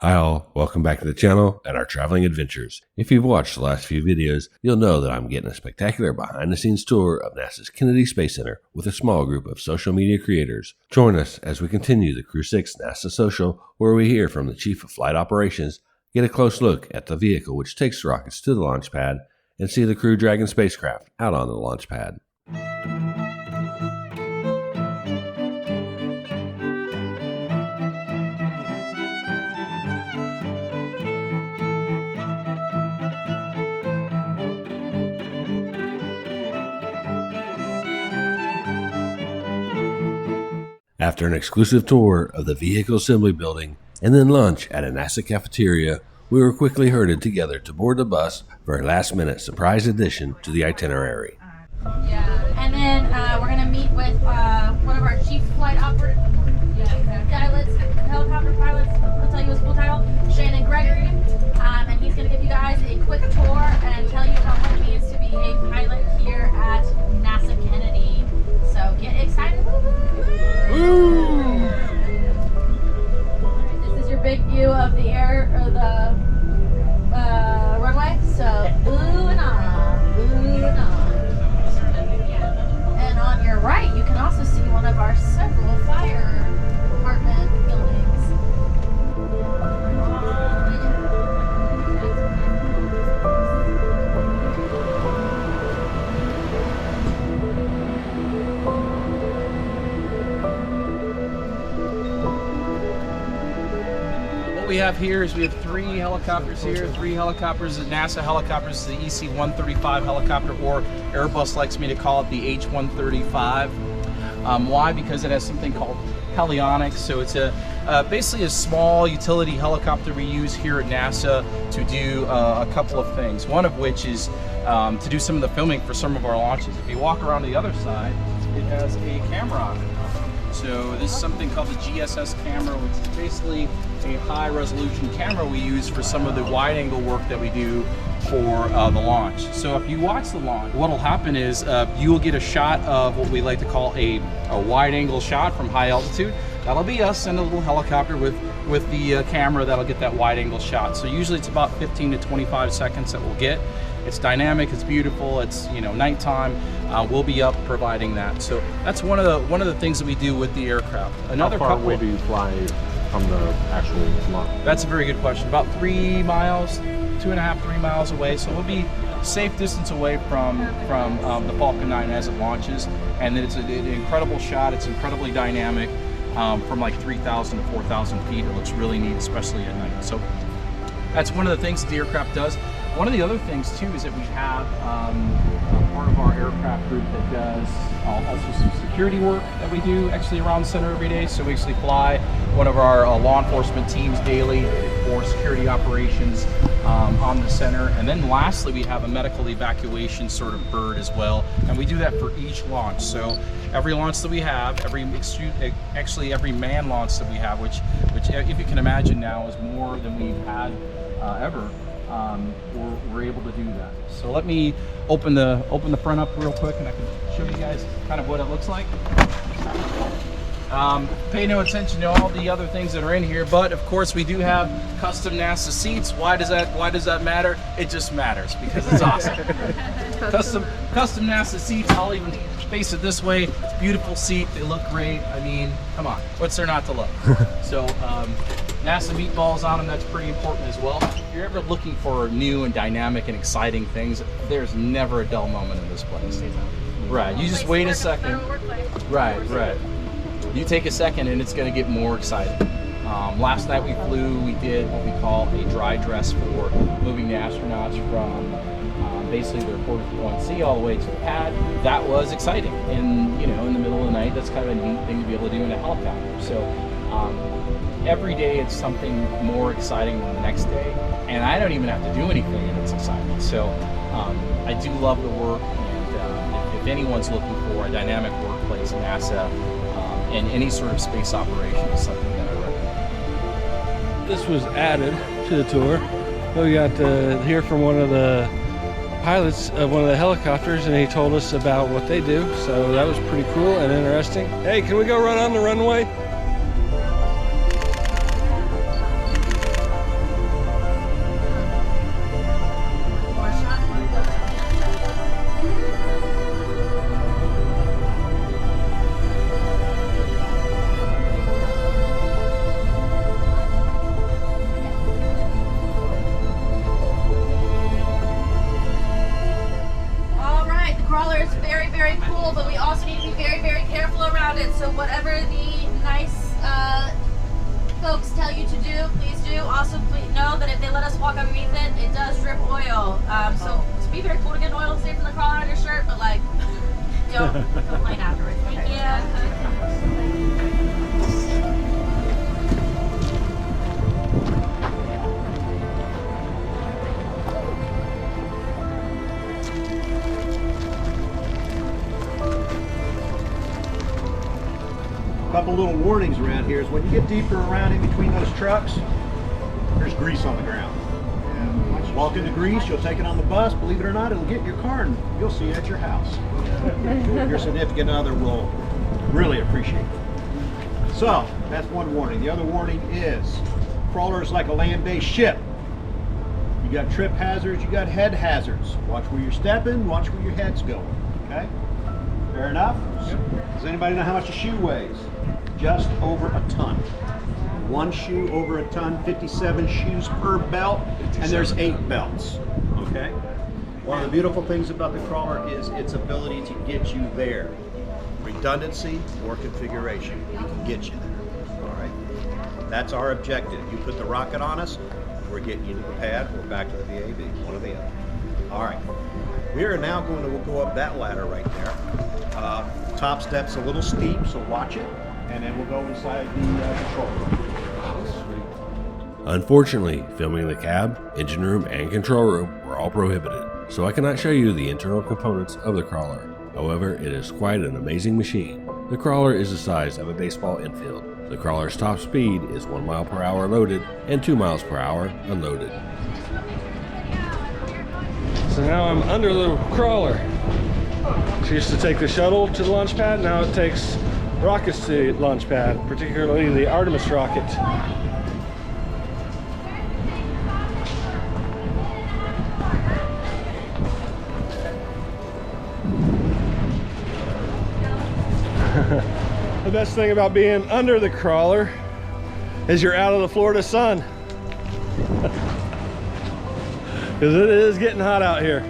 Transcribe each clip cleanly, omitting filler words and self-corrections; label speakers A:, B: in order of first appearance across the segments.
A: Hi all, welcome back to the channel and our traveling adventures. If you've watched the last few videos, you'll know that I'm getting a spectacular behind-the-scenes tour of NASA's Kennedy Space Center with a small group of social media creators. Join us as we continue the Crew 6 NASA Social, where we hear from the Chief of Flight Operations, get a close look at the vehicle which takes the rockets to the launch pad, and see the Crew Dragon spacecraft out on the launch pad. After an exclusive tour of the vehicle assembly building and then lunch at a NASA cafeteria, we were quickly herded together to board the bus for a last-minute surprise addition to the itinerary.
B: Yeah, and then we're going to meet with one of our chief flight pilots, helicopter pilots, I'll tell you his full title, Shannon Gregory, and he's going to give you guys a quick tour and tell you what it means to be a pilot here at NASA Kennedy. So get excited. Woo! This is your big view of the air or the runway. So ooh and ah, ooh and ah. And on your right, you can also see one of our several fire department buildings.
C: What we have here is we have three helicopters here, three helicopters, NASA helicopters, the EC-135 helicopter, or Airbus likes me to call it the H-135. Why? Because it has something called helionics. So it's basically a small utility helicopter we use here at NASA to do a couple of things. One of which is to do some of the filming for some of our launches. If you walk around the other side, it has a camera on it. So this is something called the GSS camera, which is basically a high resolution camera we use for some of the wide angle work that we do for the launch. So if you watch the launch, what will happen is you will get a shot of what we like to call a wide angle shot from high altitude. That'll be us in a little helicopter with the camera that'll get that wide angle shot. So usually it's about 15 to 25 seconds that we'll get. It's dynamic, it's beautiful, it's nighttime. We'll be up providing that. So that's one of the things that we do with the aircraft. Another
D: How far away do you fly from the actual launch?
C: That's a very good question. About 3 miles, 2.5, 3 miles away. So we'll be safe distance away from the Falcon 9 as it launches. And then it's an incredible shot. It's incredibly dynamic from like 3,000 to 4,000 feet. It looks really neat, especially at night. So that's one of the things that the aircraft does. One of the other things too is that we have part of our aircraft group that does also some security work that we do actually around the center every day. So we actually fly one of our law enforcement teams daily for security operations on the center. And then lastly, we have a medical evacuation sort of bird as well. And we do that for each launch. So every launch that we have, every manned launch that we have, which if you can imagine now is more than we've had ever. We're able to do that. So let me open the front up real quick, and I can show you guys kind of what it looks like. Pay no attention to all the other things that are in here, but of course we do have custom NASA seats. Why does that matter? It just matters because it's awesome. custom NASA seats. I'll even face it this way. It's a beautiful seat. They look great. I mean, come on, what's there not to love? So NASA meatballs on them, that's pretty important as well. If you're ever looking for new and dynamic and exciting things, there's never a dull moment in this place. Right, you just wait a second. Right. You take a second and it's going to get more exciting. Last night we did what we call a dry dress for moving the astronauts from basically their 41C all the way to the pad. That was exciting. And in the middle of the night, that's kind of a neat thing to be able to do in a helicopter. So every day it's something more exciting than the next day, and I don't even have to do anything and it's exciting. So I do love the work, and if anyone's looking for a dynamic workplace, NASA and any sort of space operation is something that I recommend.
E: This was added to the tour. We got to hear from one of the pilots of one of the helicopters, and he told us about what they do, so that was pretty cool and interesting. Hey, can we go run on the runway?
B: they let us walk underneath it. It does drip oil. So it'd be very cool to get an oil stain from the crawler on your shirt, but like, don't complain afterwards. Thank you.
F: Couple little warnings around here is when you get deeper around in between those trucks, there's grease on the ground. And walk into grease, you'll take it on the bus. Believe it or not, it'll get in your car and you'll see it at your house. Your significant other will really appreciate it. So that's one warning. The other warning is crawler is like a land-based ship. You got trip hazards, you got head hazards. Watch where you're stepping, watch where your head's going. Okay? Fair enough? Yep. Does anybody know how much a shoe weighs? Just over a ton. One shoe over a ton, 57 shoes per belt, and there's 8 belts. Okay? One of the beautiful things about the crawler is its ability to get you there. Redundancy or configuration, we can get you there. All right? That's our objective. You put the rocket on us, we're getting you to the pad or back to the VAB, one or the other. All right. We are now going to go up that ladder right there. Top step's a little steep, so watch it, and then we'll go inside the control room.
A: Unfortunately, filming in the cab, engine room, and control room were all prohibited, so I cannot show you the internal components of the crawler. However, it is quite an amazing machine. The crawler is the size of a baseball infield. The crawler's top speed is 1 mile per hour loaded and 2 miles per hour unloaded.
E: So now I'm under the crawler. She used to take the shuttle to the launch pad. Now it takes rockets to the launch pad, particularly the Artemis rocket. The best thing about being under the crawler is you're out of the Florida sun. Because it is getting hot out here.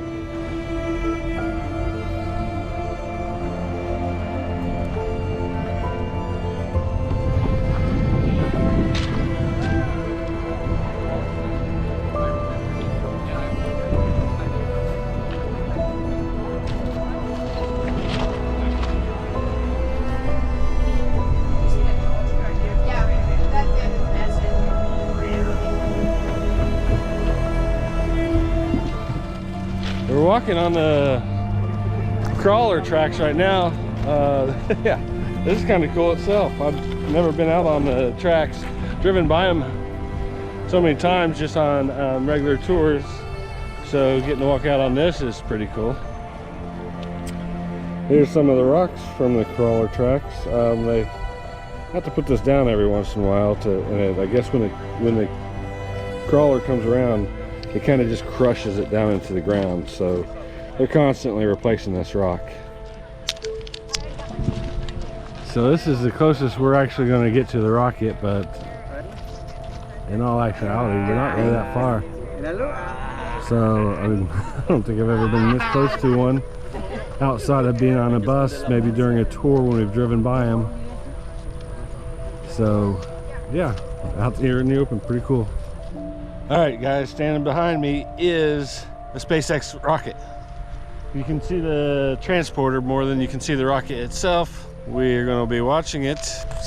E: We're walking on the crawler tracks right now. Yeah, this is kind of cool itself. I've never been out on the tracks, driven by them so many times just on regular tours. So getting to walk out on this is pretty cool. Here's some of the rocks from the crawler tracks. They have to put this down every once in a while and I guess when the crawler comes around, it kind of just crushes it down into the ground, so they're constantly replacing this rock. So this is the closest we're actually going to get to the rocket, but in all actuality, we're not really that far. So I mean, I don't think I've ever been this close to one outside of being on a bus, maybe during a tour when we've driven by them. So yeah, out here in the open, pretty cool. All right, guys, standing behind me is the SpaceX rocket. You can see the transporter more than you can see the rocket itself. We're going to be watching it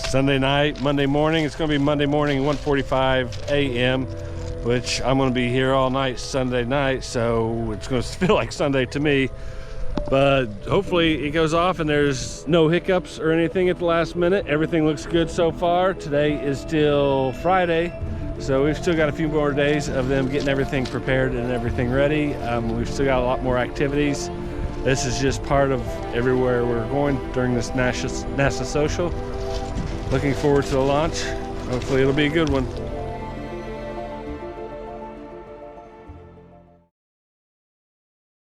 E: Sunday night, Monday morning. It's going to be Monday morning, 1:45 a.m., which I'm going to be here all night Sunday night, so it's going to feel like Sunday to me. But hopefully it goes off and there's no hiccups or anything at the last minute. Everything looks good so far. Today is still Friday. So we've still got a few more days of them getting everything prepared and everything ready. We've still got a lot more activities. This is just part of everywhere we're going during this NASA social. Looking forward to the launch. Hopefully it'll be a good one.